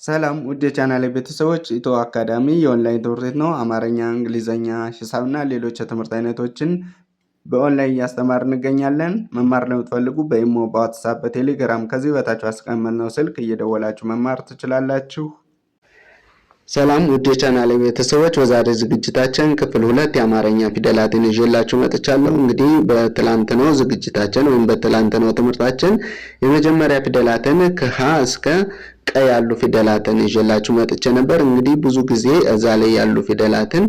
ሰላም ውድ የቻናሌ ቤተሰቦች ኢትዮ አካዳሚ የኦንላይን ትምህርት ቤት ነው። አማርኛ፣ እንግሊዘኛ፣ ሂሳብና ሌሎች የትምህርት አይነቶችን በኦንላይን እያስተማር እንገኛለን። መማር ለምትፈልጉ በኢሞ፣ በዋትስአፕ፣ በቴሌግራም ከዚህ በታች አስቀመጥነው ስልክ እየደወላችሁ መማር ትችላላችሁ። ሰላም ውድ የቻናሌ ቤተሰቦች በዛሬ ዝግጅታችን ክፍል 2 የአማርኛ ፊደላትን ይዤላችሁ መጥቻለሁ። እንግዲህ በትላንትናው ዝግጅታችን ወይም በትላንትናው ትምህርታችን የመጀመሪያ ፊደላትን ከሀ እስከ ቀ ያሉ ፊደላትን ይዤላችሁ መጥቼ ነበር። እንግዲህ ብዙ ጊዜ እዛ ላይ ያሉ ፊደላትን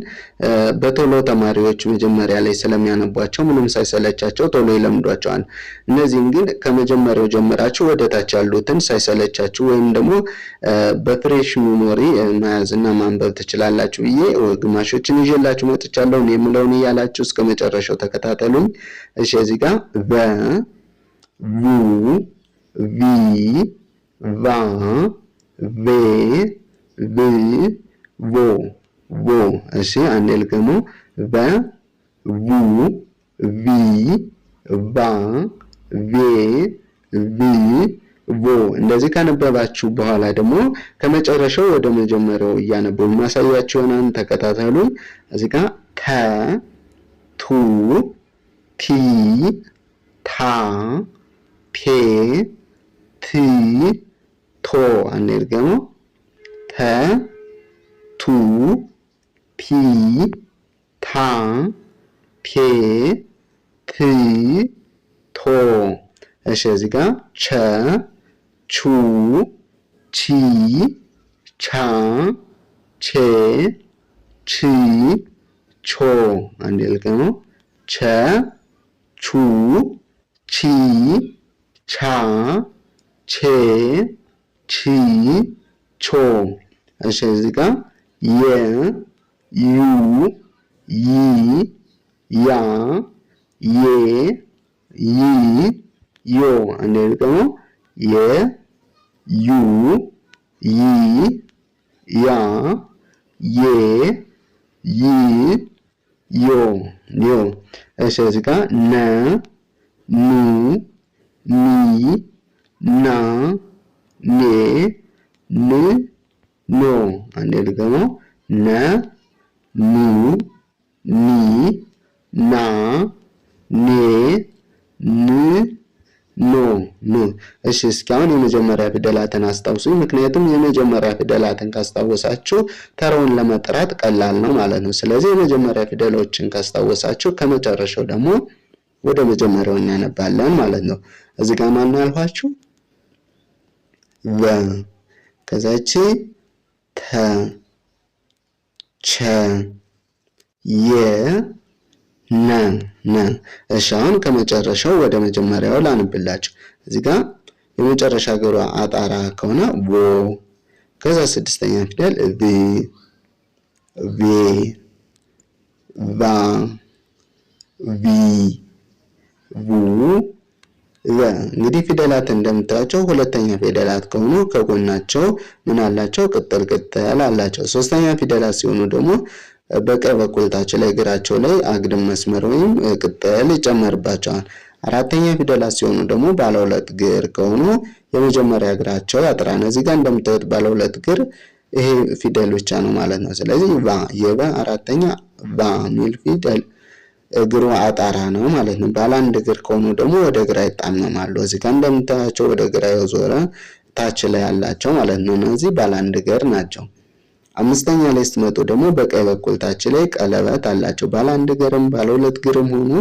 በቶሎ ተማሪዎች መጀመሪያ ላይ ስለሚያነቧቸው ምንም ሳይሰለቻቸው ቶሎ ይለምዷቸዋል። እነዚህን ግን ከመጀመሪያው ጀምራችሁ ወደ ታች ያሉትን ሳይሰለቻችሁ ወይም ደግሞ በፍሬሽ ሚሞሪ መያዝና ማንበብ ትችላላችሁ ብዬ ግማሾችን ይዤላችሁ መጥቻለሁ። እኔ የምለውን እያላችሁ እስከ መጨረሻው ተከታተሉኝ። እሺ፣ እዚህ ጋር ቨ፣ ቡ፣ ቪ፣ ቫ፣ ቬ፣ ቭ፣ ቮ፣ ቮ። እሺ፣ አንዴ ልገሙ። ቨ፣ ቡ፣ ቪ፣ ቫ፣ ቬ፣ ቭ፣ ቮ። እንደዚህ ካነበባችሁ በኋላ ደግሞ ከመጨረሻው ወደ መጀመሪያው እያነበቡ ማሳያችሁ ይሆናል። ተከታተሉ። እዚህ ጋር ተ፣ ቱ፣ ቲ፣ ታ፣ ፔ፣ ቲ፣ ቶ። አንዴ ልገሙ። ተ፣ ቱ፣ ፒ፣ ታ፣ ፔ፣ ት፣ ቶ። እሺ፣ እዚህ ጋር ቸ፣ ቹ፣ ቺ፣ ቻ፣ ቼ፣ ቺ፣ ቾ። አንዴ ልገሙ። ቸ፣ ቹ፣ ቺ፣ ቻ፣ ቼ፣ ቺ፣ ቾ። እሺ፣ እዚህ ጋር የ፣ ዩ፣ ይ፣ ያ፣ ዬ፣ ይ፣ ዮ። አንዴ ልገሙ። የ፣ ዩ፣ ይ፣ ያ፣ ዬ፣ ይ፣ ዮ፣ ዮ። እሺ፣ እዚህ ጋር ነ፣ ኑ፣ ኒ፣ ና፣ ኔ፣ ን፣ ኖ። አንዴ ልገሙ። ነ፣ ኑ፣ ኒ፣ ና፣ ኔ፣ ን፣ ኖ፣ ኑ። እሺ፣ እስኪ አሁን የመጀመሪያ ፊደላትን አስታውሱኝ። ምክንያቱም የመጀመሪያ ፊደላትን ካስታወሳችሁ ተራውን ለመጥራት ቀላል ነው ማለት ነው። ስለዚህ የመጀመሪያ ፊደሎችን ካስታወሳችሁ ከመጨረሻው ደግሞ ወደ መጀመሪያው እናነባለን ማለት ነው። እዚህ ጋር ማን ያልኋችሁ? ቨ፣ ከዛች ተ፣ ቸ፣ የ፣ ነ፣ ነ። እሺ፣ አሁን ከመጨረሻው ወደ መጀመሪያው ላንብላችሁ። እዚህ ጋር የመጨረሻ እግሯ አጣራ ከሆነ ቮ፣ ከዛ ስድስተኛ ፊደል ቪ፣ ቬ፣ ቫ፣ ቪ፣ ቡ፣ ቨ። እንግዲህ ፊደላት እንደምታዩቸው ሁለተኛ ፊደላት ከሆኑ ከጎናቸው ምን አላቸው? ቅጥል ቅጥል አላቸው። ሶስተኛ ፊደላት ሲሆኑ ደግሞ በቀኝ በኩል ታች ላይ እግራቸው ላይ አግድም መስመር ወይም ቅጥል ይጨመርባቸዋል። አራተኛ ፊደላት ሲሆኑ ደግሞ ባለ ሁለት እግር ከሆኑ የመጀመሪያ እግራቸው ያጥራል። እዚህ ጋር እንደምታዩት ባለ ሁለት እግር ይሄ ፊደል ብቻ ነው ማለት ነው። ስለዚህ ቫ፣ የቫ አራተኛ ቫ ሚል ፊደል እግሩ አጣራ ነው ማለት ነው። ባለ አንድ እግር ከሆኑ ደግሞ ወደ ግራ ይጣመማሉ። እዚህ ጋር እንደምታያቸው ወደ ግራ የዞረ ታች ላይ ያላቸው ማለት ነው። እነዚህ ባለ አንድ እግር ናቸው። አምስተኛ ላይ ስትመጡ ደግሞ በቀኝ በኩል ታች ላይ ቀለበት አላቸው። ባለ አንድ እግርም ባለ ሁለት እግርም ሆኑ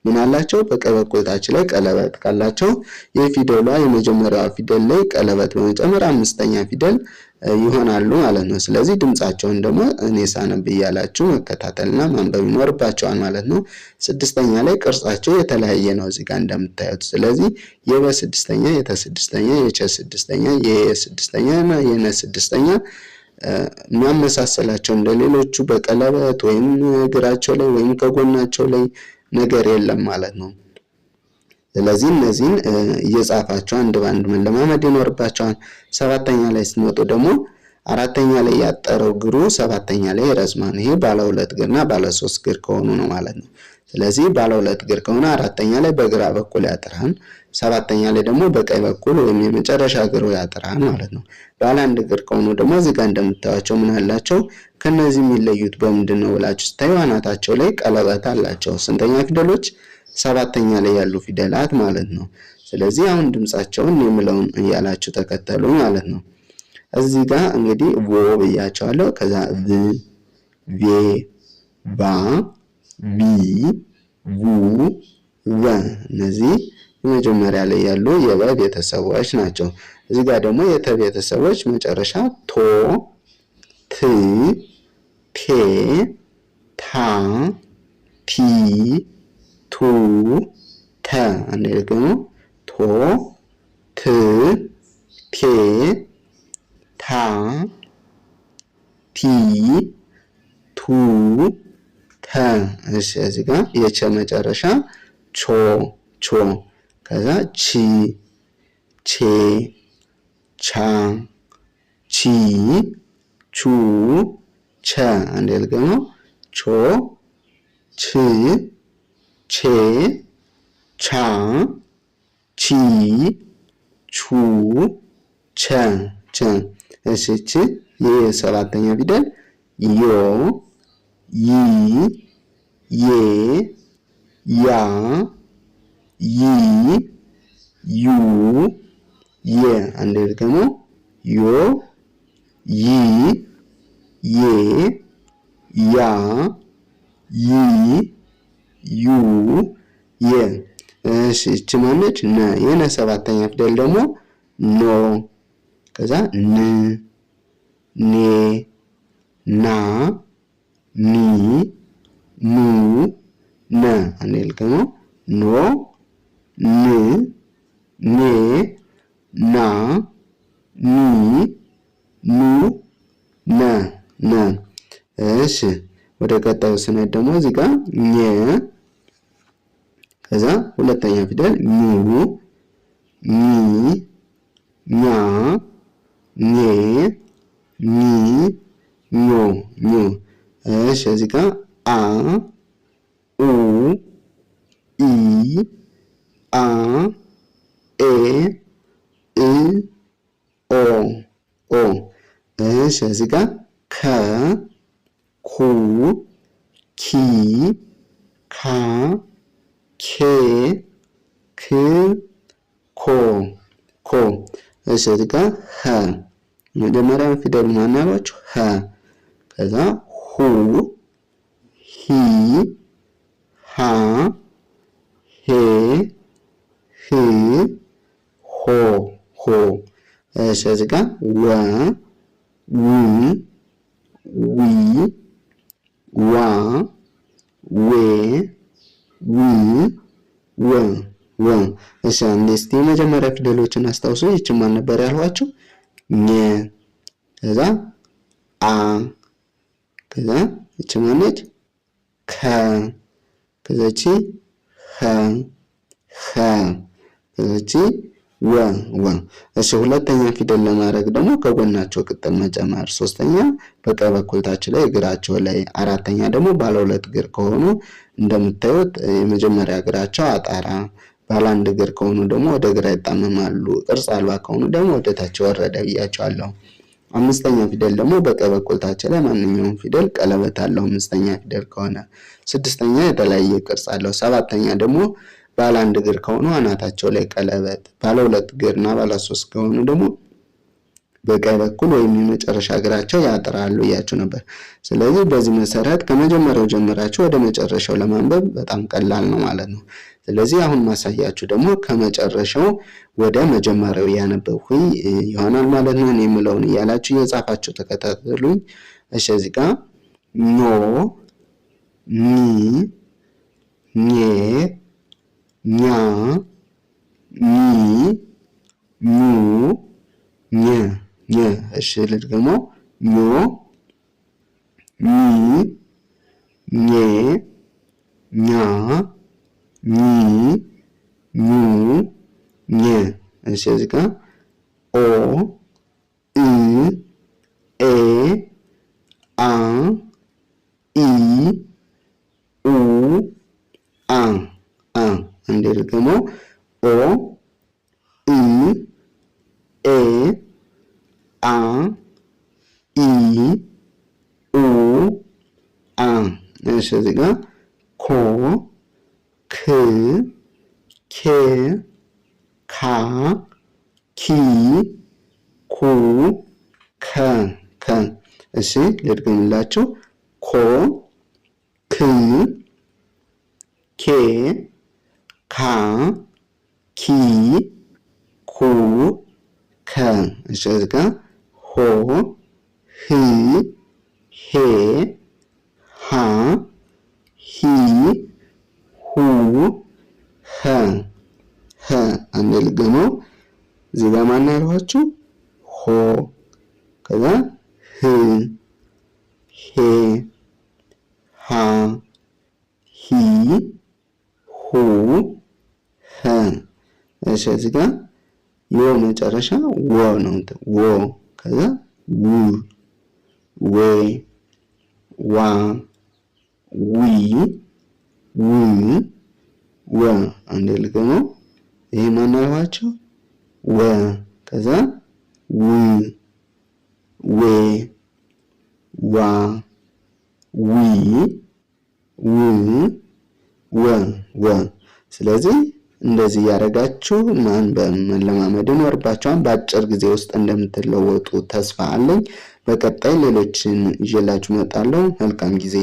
ምን አላቸው? በቀኝ በኩል ታች ላይ ቀለበት ካላቸው የፊደሏ የመጀመሪያዋ ፊደል ላይ ቀለበት በመጨመር አምስተኛ ፊደል ይሆናሉ ማለት ነው። ስለዚህ ድምጻቸውን ደግሞ እኔ ሳነብ እያላችሁ መከታተልና ማንበብ ይኖርባቸዋል ማለት ነው። ስድስተኛ ላይ ቅርጻቸው የተለያየ ነው እዚህ ጋር እንደምታዩት። ስለዚህ የበ ስድስተኛ፣ የተ ስድስተኛ፣ የቸ ስድስተኛ፣ የየ ስድስተኛ እና የነ ስድስተኛ የሚያመሳሰላቸው እንደሌሎቹ በቀለበት ወይም እግራቸው ላይ ወይም ከጎናቸው ላይ ነገር የለም ማለት ነው። ስለዚህ እነዚህን እየጻፋቸው አንድ ባንድ መለማመድ ይኖርባቸዋል። ሰባተኛ ላይ ስትመጡ ደግሞ አራተኛ ላይ ያጠረው እግሩ ሰባተኛ ላይ ይረዝማል። ይሄ ባለ 2 እግርና ባለ 3 እግር ከሆኑ ነው ማለት ነው። ስለዚህ ባለ 2 እግር ከሆነ አራተኛ ላይ በግራ በኩል ያጥራል፣ ሰባተኛ ላይ ደግሞ በቀኝ በኩል ወይም የመጨረሻ እግሩ ያጥራል ማለት ነው። ባለ 1 እግር ከሆኑ ደግሞ እዚህ ጋር እንደምታዩቸው ምን አላቸው? ከነዚህ የሚለዩት በምንድን ነው ብላችሁ ስታዩ አናታቸው ላይ ቀለበት አላቸው። ስንተኛ ፊደሎች? ሰባተኛ ላይ ያሉ ፊደላት ማለት ነው። ስለዚህ አሁን ድምጻቸውን የምለውን እያላችሁ ተከተሉ ማለት ነው። እዚህ ጋር እንግዲህ ቮ ብያቸዋለሁ። ከዛ ቭ፣ ቬ፣ ቫ፣ ቢ፣ ቡ፣ ቨ እነዚህ መጀመሪያ ላይ ያሉ የበ ቤተሰቦች ናቸው። እዚህ ጋር ደግሞ የተ ቤተሰቦች መጨረሻ ቶ፣ ት፣ ቴ፣ ታ፣ ቲ፣ ቱ፣ ተ አንዴ ደግሞ ቶ፣ ት፣ ቴ፣ ታ፣ ቲ፣ ቱ፣ ተ። እሺ እዚህ ጋር የቸ መጨረሻ ቾ፣ ቾ ከዛ ቺ፣ ቼ፣ ቻ፣ ቺ፣ ቹ፣ ቸ አንዴ ደግሞ ቾ፣ ች፣ ቼ፣ ቻ፣ ቺ፣ ቹ፣ ቸ፣ ቸ። እሺ እቺ የሰባተኛ ፊደል ዮ፣ ይ፣ ዬ፣ ያ፣ ይ፣ ዩ፣ የ አንዴ ደግሞ ዮ፣ ይ፣ ዬ፣ ያ፣ ይ፣ ዩ፣ የ። እሺ እቺ ማነች? ነ። የነ ሰባተኛ ፊደል ደግሞ ኖ፣ ከዛ ን፣ ኔ፣ ና፣ ኒ፣ ኑ፣ ነ አንዴ ደግሞ ኖ፣ ን፣ ኔ፣ ና፣ ኒ፣ ኑ፣ ነ ነ። እሺ ወደ ቀጣዩ ስንሄድ ደግሞ እዚህ ጋር ኘ፣ ከዛ ሁለተኛ ፊደል ኙ፣ ኚ፣ ኛ፣ ኜ፣ ኚ፣ ኞ፣ ኞ። እሺ እዚህ ጋር አ፣ ኡ፣ ኢ፣ አ፣ ኤ፣ እ፣ ኦ፣ ኦ። እሺ እዚህ ጋር ከ፣ ኩ፣ ኪ፣ ካ፣ ኬ፣ ክ፣ ኮ፣ ኮ። እሺ እዚህ ጋር ሀ መጀመሪያው ፊደል ማን ያሏችሁ? ሀ። ከዛ ሁ፣ ሂ፣ ሃ፣ ሄ፣ ህ፣ ሆ፣ ሆ። እሺ እዚህ ጋር ወ፣ ው፣ ዊ፣ ዋ፣ ዌ፣ ው፣ ወ፣ ወ። እሺ አንዴ እስቲ የመጀመሪያ ፊደሎችን አስታውሱ። ይቺን ማን ነበር ያልኋችሁ? ኘ፣ ከዛ አ፣ ከዛ ይቺ ማነች? ከ፣ ከዛ ይቺ ኸ፣ ኸ፣ ከዛ ይቺ ወ፣ ወ። እሺ ሁለተኛ ፊደል ለማድረግ ደግሞ ከጎናቸው ቅጥል መጨመር። ሶስተኛ በቀኝ በኩል ታች ላይ እግራቸው ላይ፣ አራተኛ ደግሞ ባለ 2 እግር ከሆኑ እንደምታዩት የመጀመሪያ እግራቸው አጣራ፣ ባለ 1 እግር ከሆኑ ደግሞ ወደ ግራ ይጣመማሉ፣ ቅርጽ አልባ ከሆኑ ደግሞ ወደ ታች ወረደ ብያቸዋለሁ። አምስተኛ ፊደል ደግሞ በቀኝ በኩል ታች ላይ ማንኛውም ፊደል ቀለበት አለው አምስተኛ ፊደል ከሆነ። ስድስተኛ የተለያየ ቅርጽ አለው። ሰባተኛ ደግሞ ባለ 1 እግር ከሆኑ አናታቸው ላይ ቀለበት፣ ባለ 2 እግርና ባለ 3 ከሆኑ ደግሞ በቀኝ በኩል ወይም የመጨረሻ እግራቸው ያጥራሉ እያችሁ ነበር። ስለዚህ በዚህ መሰረት ከመጀመሪያው ጀምራችሁ ወደ መጨረሻው ለማንበብ በጣም ቀላል ነው ማለት ነው። ስለዚህ አሁን ማሳያችሁ ደግሞ ከመጨረሻው ወደ መጀመሪያው ያነበብኩኝ ይሆናል ማለት ነው። እኔ የምለውን እያላችሁ እየጻፋችሁ ተከታተሉኝ። እሺ እዚህ ጋር ኖ፣ ኒ፣ ኜ፣ ኛ፣ ኒ፣ ኙ፣ ኘ፣ ኘ። እሺ ልድገመው። ኞ፣ ኒ፣ ኜ፣ ኛ፣ ኒ፣ ኙ፣ ኘ። እሺ እዚህ ጋር ኦ፣ እ፣ ኤ አ ኢ ኡ አ አንዴ ደግሞ ኦ ኢ ኤ አ ኢ ኡ አ። እሺ እዚህ ጋር ኮ ክ ኬ ካ ኪ ኩ ከ እሺ ልድገምላችሁ። ኮ ክ ኬ ካ ኪ ኩ ከ። እሺ እዚህ ጋር ሆ ህ ሄ ሃ ሂ ሁ ኸ አንዴ ልገመው። እዚህ ጋር ማን ያልኋችሁ? ሆ ከዛ ህ ሄ ሃ ሂ ሁ ኸ። እሺ እዚህ ጋር ዮ መጨረሻ ወ ነው። ወ ከዛ ው ዌ ዋ ዊ ው ወ አንዴ ልገመው። ይሄ ማን ያልኋችሁ? ወ ከዛ ው ዌ ዋ ዊ ው ወ። ስለዚህ እንደዚህ ያደረጋችሁ ማንበብ መለማመድ ይኖርባችኋል። በአጭር ጊዜ ውስጥ እንደምትለወጡ ተስፋ አለኝ። በቀጣይ ሌሎችን ይዤላችሁ እመጣለሁ። መልካም ጊዜ